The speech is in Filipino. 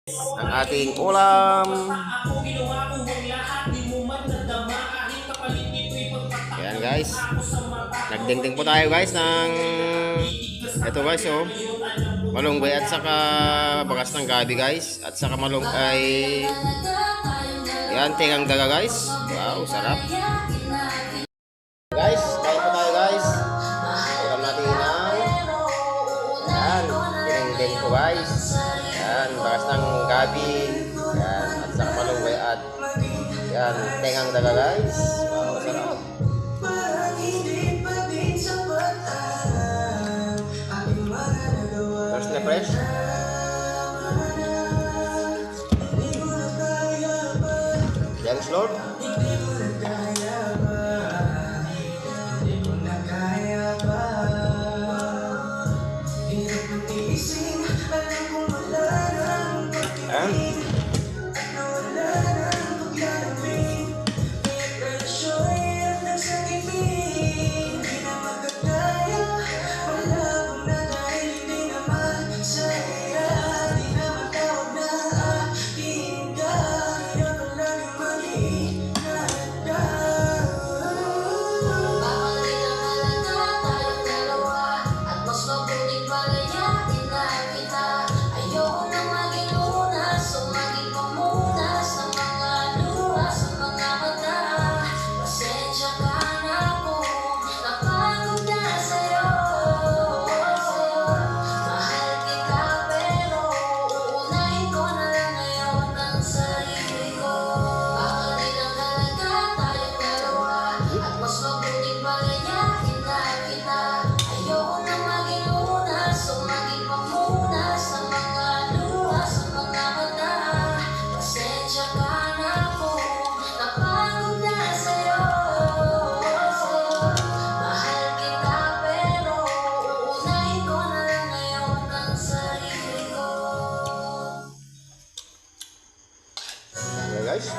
Ang ating ulam. Ayan guys. Nagdingding po tayo guys ng ito guys oh. Malunggay at saka bagas ng gabi guys. At saka malunggay. Ayan, tingang daga guys. Wow, sarap. Guys, kain po tayo guys. Ulam natin ng ayan, dingding po guys. Ayan, bagas ng gabi. Ayan, at saka malunggay at ayan, tingang daga guys. Wow, sarap. Fresh na fresh. Thanks Lord. Ayan. Guys.